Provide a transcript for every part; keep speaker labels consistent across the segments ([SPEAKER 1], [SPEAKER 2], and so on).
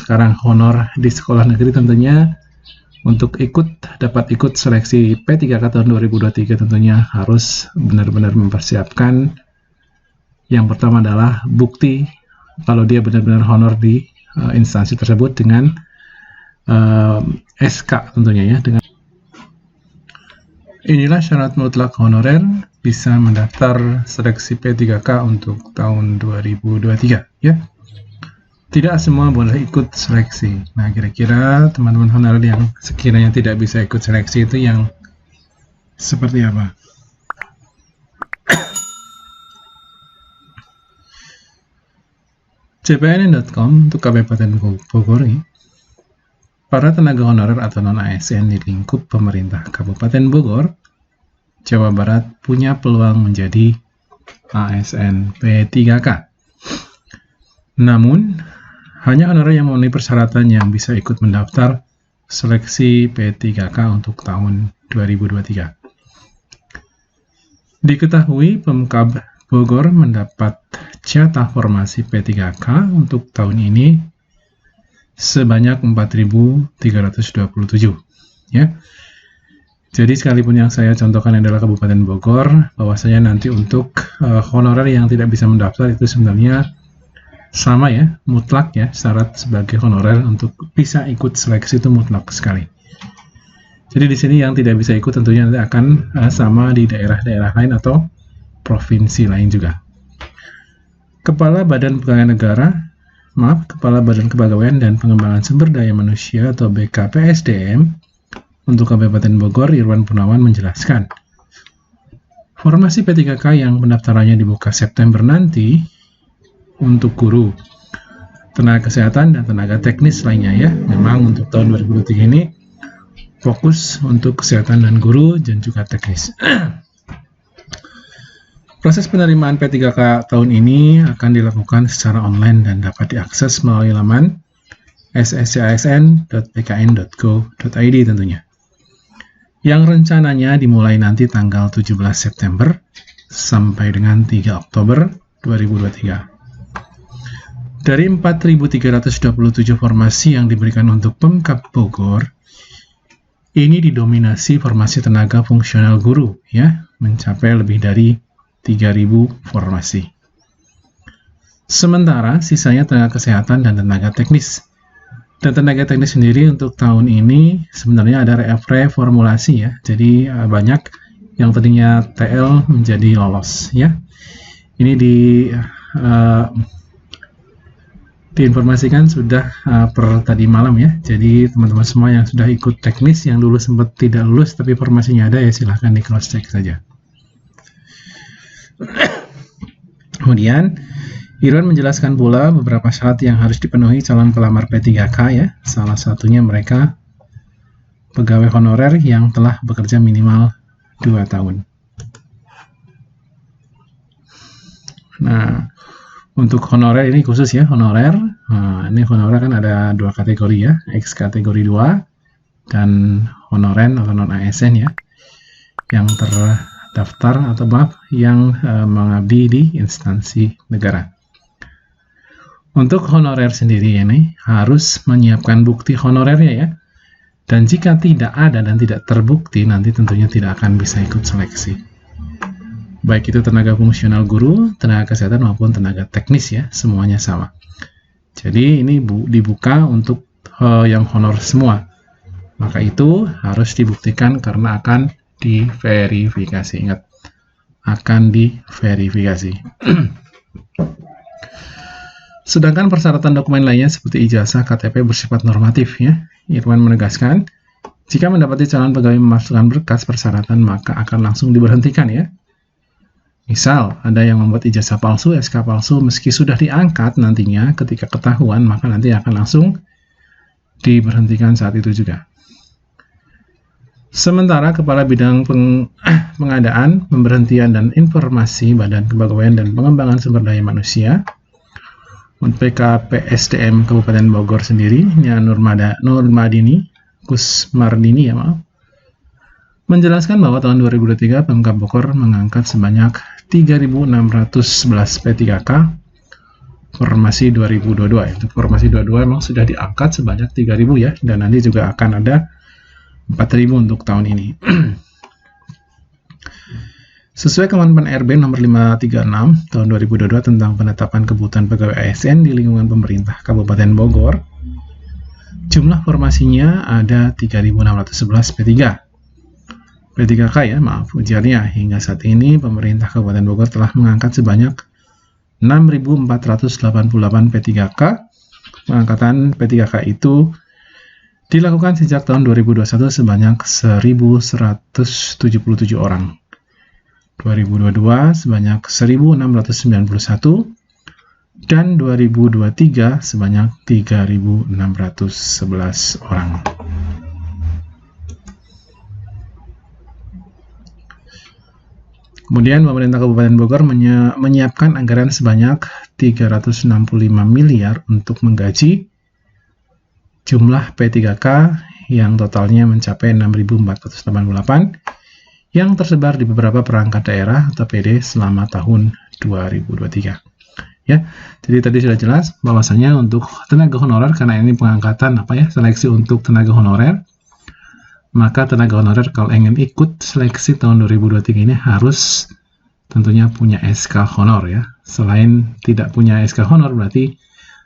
[SPEAKER 1] sekarang honor di sekolah negeri tentunya untuk dapat ikut seleksi P3K tahun 2023 tentunya harus benar-benar mempersiapkan. Yang pertama adalah bukti kalau dia benar-benar honor di instansi tersebut dengan SK tentunya ya. Inilah syarat mutlak honorer bisa mendaftar seleksi P3K untuk tahun 2023 ya. Tidak semua boleh ikut seleksi. Nah, kira-kira teman-teman honorer yang sekiranya tidak bisa ikut seleksi itu yang seperti apa? cpns.com untuk Kabupaten Bogor, para tenaga honorer atau non-ASN di lingkup pemerintah Kabupaten Bogor, Jawa Barat punya peluang menjadi ASN P3K. Namun, hanya honorer yang memenuhi persyaratan yang bisa ikut mendaftar seleksi P3K untuk tahun 2023. Diketahui Pemkab Bogor mendapat jatah formasi P3K untuk tahun ini sebanyak 4.327 ya. Jadi sekalipun yang saya contohkan adalah Kabupaten Bogor, bahwasanya nanti untuk honorer yang tidak bisa mendaftar itu sebenarnya sama ya, mutlak ya, syarat sebagai honorer untuk bisa ikut seleksi itu mutlak sekali. Jadi di sini yang tidak bisa ikut tentunya nanti akan sama di daerah-daerah lain atau provinsi lain juga. Kepala Badan Kepegawaian dan Pengembangan Sumber Daya Manusia atau BKPSDM untuk Kabupaten Bogor, Irwan Purnawan menjelaskan, formasi P3K yang pendaftarannya dibuka September nanti untuk guru, tenaga kesehatan, dan tenaga teknis lainnya ya. Memang untuk tahun 2023 ini fokus untuk kesehatan dan guru dan juga teknis. Proses penerimaan P3K tahun ini akan dilakukan secara online dan dapat diakses melalui laman sscsn.bkn.go.id tentunya. Yang rencananya dimulai nanti tanggal 17 September sampai dengan 3 Oktober 2023. Dari 4.327 formasi yang diberikan untuk Pemkab Bogor, ini didominasi formasi tenaga fungsional guru ya, mencapai lebih dari 3.000 formasi. Sementara sisanya tenaga kesehatan dan tenaga teknis. Dan tenaga teknis sendiri untuk tahun ini sebenarnya ada reformulasi ya. Jadi banyak yang tadinya TL menjadi lolos ya. Ini diinformasikan sudah per tadi malam ya. Jadi teman-teman semua yang sudah ikut teknis yang dulu sempat tidak lulus tapi formasinya ada ya, silahkan di cross check saja. Kemudian Irwan menjelaskan pula beberapa syarat yang harus dipenuhi calon pelamar P3K ya. Salah satunya mereka pegawai honorer yang telah bekerja minimal 2 tahun. Nah, untuk honorer ini khusus ya, honorer. Nah, ini honorer kan ada 2 kategori ya, X kategori 2 dan honoren atau non-ASN ya, yang terdaftar atau yang mengabdi di instansi negara. Untuk honorer sendiri ini harus menyiapkan bukti honorernya ya, dan jika tidak ada dan tidak terbukti nanti tentunya tidak akan bisa ikut seleksi. Baik itu tenaga fungsional guru, tenaga kesehatan maupun tenaga teknis ya, semuanya sama. Jadi ini dibuka untuk yang honor semua. Maka itu harus dibuktikan karena akan diverifikasi. Ingat, akan diverifikasi. Sedangkan persyaratan dokumen lainnya seperti ijazah, KTP bersifat normatif ya. Irwan menegaskan, jika mendapati calon pegawai memasukkan berkas persyaratan maka akan langsung diberhentikan ya. Misal, ada yang membuat ijazah palsu, SK palsu, meski sudah diangkat nantinya ketika ketahuan, maka nanti akan langsung diberhentikan saat itu juga. Sementara Kepala Bidang Pengadaan, Pemberhentian, dan Informasi Badan Kepegawaian dan Pengembangan Sumber Daya Manusia, PKPSDM Kabupaten Bogor sendiri, Nurmadini Kusmardini ya maaf, menjelaskan bahwa tahun 2023 Pemkab Bogor mengangkat sebanyak 3.611 P3K formasi 2022. Untuk formasi 22 memang sudah diangkat sebanyak 3.000 ya, dan nanti juga akan ada 4.000 untuk tahun ini. Sesuai Kemenpan RB nomor 536 tahun 2022 tentang penetapan kebutuhan pegawai ASN di lingkungan pemerintah Kabupaten Bogor, jumlah formasinya ada 3.611 P3. P3K ya, maaf ujarnya. Hingga saat ini pemerintah Kabupaten Bogor telah mengangkat sebanyak 6.488 P3K. Pengangkatan P3K itu dilakukan sejak tahun 2021 sebanyak 1.177 orang. 2022 sebanyak 1.691 dan 2023 sebanyak 3.611 orang. Kemudian pemerintah Kabupaten Bogor menyiapkan anggaran sebanyak 365 miliar untuk menggaji jumlah P3K yang totalnya mencapai 6.488 yang tersebar di beberapa perangkat daerah atau PD selama tahun 2023. Ya, jadi tadi sudah jelas bahwasanya untuk tenaga honorer, karena ini pengangkatan seleksi untuk tenaga honorer, maka tenaga honorer kalau ingin ikut seleksi tahun 2023 ini harus tentunya punya SK honor ya. Selain tidak punya SK honor berarti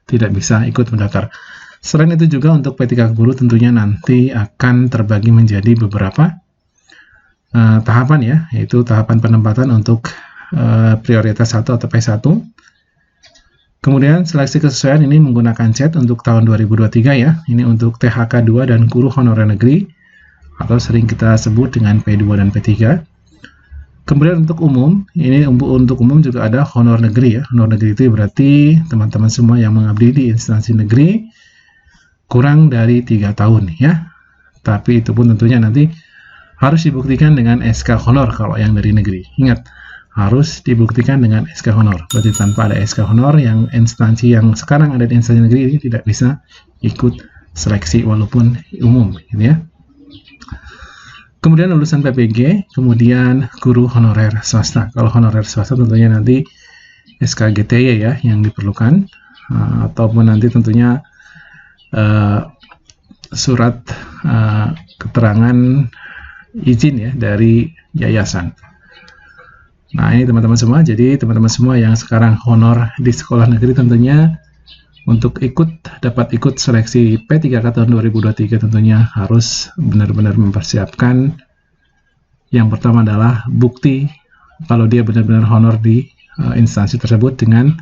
[SPEAKER 1] tidak bisa ikut mendaftar. Selain itu juga untuk P3K guru tentunya nanti akan terbagi menjadi beberapa tahapan ya, yaitu tahapan penempatan untuk prioritas 1 atau P1. Kemudian seleksi kesesuaian ini menggunakan CET untuk tahun 2023 ya. Ini untuk THK 2 dan guru honorer negeri atau sering kita sebut dengan P2 dan P3. Kemudian untuk umum, ini untuk umum juga ada honor negeri ya. Honor negeri itu berarti teman-teman semua yang mengabdi di instansi negeri kurang dari 3 tahun ya. Tapi itu pun tentunya nanti harus dibuktikan dengan SK honor kalau yang dari negeri. Ingat, harus dibuktikan dengan SK honor. Berarti tanpa ada SK honor, yang instansi yang sekarang ada di instansi negeri ini tidak bisa ikut seleksi walaupun umum, gitu ya. Kemudian lulusan PPG, kemudian guru honorer swasta. Kalau honorer swasta tentunya nanti SKGTY ya yang diperlukan, ataupun nanti tentunya surat keterangan izin ya dari yayasan. Nah ini teman-teman semua, jadi teman-teman semua yang sekarang honor di sekolah negeri tentunya untuk dapat ikut seleksi P3K tahun 2023 tentunya harus benar-benar mempersiapkan yang pertama adalah bukti kalau dia benar-benar honor di instansi tersebut dengan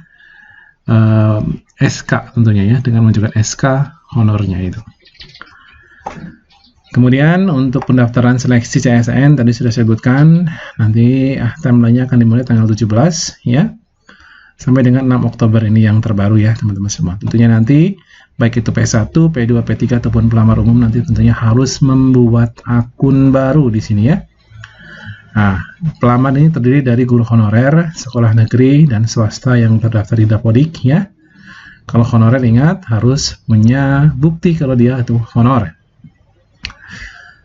[SPEAKER 1] SK tentunya ya, dengan menunjukkan SK honornya itu. Kemudian untuk pendaftaran seleksi CSN tadi sudah saya sebutkan, nanti timeline-nya akan dimulai tanggal 17 ya, sampai dengan 6 Oktober ini yang terbaru ya teman-teman semua. Tentunya nanti baik itu P1, P2, P3 ataupun pelamar umum nanti tentunya harus membuat akun baru di sini ya. Nah, pelamar ini terdiri dari guru honorer, sekolah negeri dan swasta yang terdaftar di Dapodik ya. Kalau honorer ingat harus punya bukti kalau dia itu honor.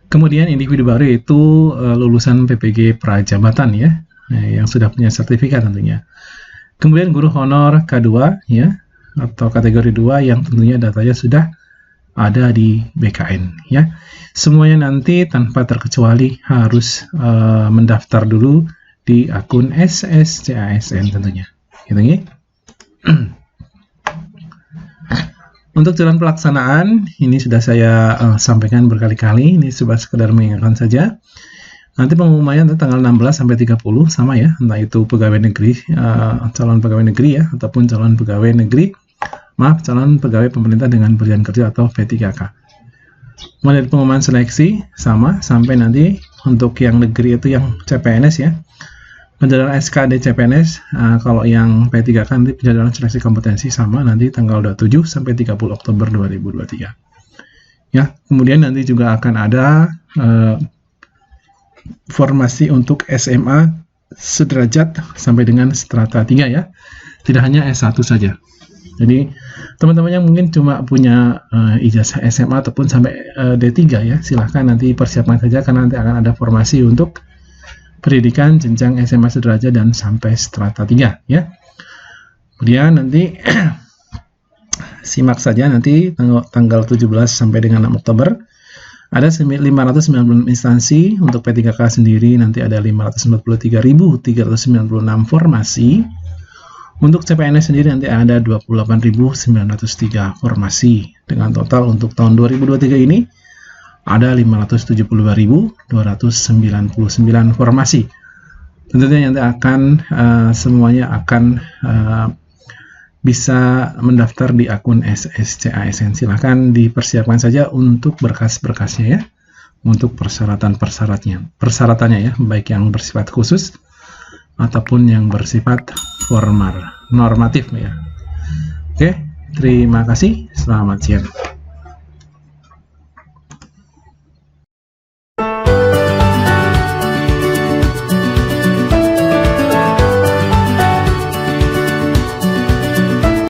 [SPEAKER 1] Kemudian individu baru itu lulusan PPG Prajabatan ya, yang sudah punya sertifikat tentunya. Kemudian guru honor K2 ya, atau kategori 2 yang tentunya datanya sudah ada di BKN ya. Semuanya nanti tanpa terkecuali harus mendaftar dulu di akun SSCASN tentunya. Gitu ya. Untuk jalan pelaksanaan, ini sudah saya sampaikan berkali-kali, ini coba sekedar mengingatkan saja. Nanti pengumumannya tanggal 16 sampai 30 sama ya, entah itu pegawai negeri, calon pegawai negeri ya, ataupun calon pegawai negeri, calon pegawai pemerintah dengan berian kerja atau P3K. Mulai pengumuman seleksi sama sampai nanti untuk yang negeri itu yang CPNS ya. Penjadwalan SKD CPNS, kalau yang P3K nanti penjadwalan seleksi kompetensi sama nanti tanggal 27 sampai 30 Oktober 2023. Ya, kemudian nanti juga akan ada formasi untuk SMA sederajat sampai dengan strata 3 ya. Tidak hanya S1 saja. Jadi teman-teman yang mungkin cuma punya ijazah SMA ataupun sampai D3 ya, silahkan nanti persiapkan saja karena nanti akan ada formasi untuk pendidikan jenjang SMA sederajat dan sampai strata 3 ya. Kemudian nanti simak saja nanti tanggal 17 sampai dengan 6 Oktober ada 596 instansi. Untuk P3K sendiri nanti ada 543.396 formasi. Untuk CPNS sendiri nanti ada 28.903 formasi. Dengan total untuk tahun 2023 ini ada 572.299 formasi. Tentunya nanti akan semuanya akan bisa mendaftar di akun SSCASN. Silahkan dipersiapkan saja untuk berkas-berkasnya ya, untuk persyaratannya ya, baik yang bersifat khusus ataupun yang bersifat formal normatif ya. Oke, terima kasih, selamat siang.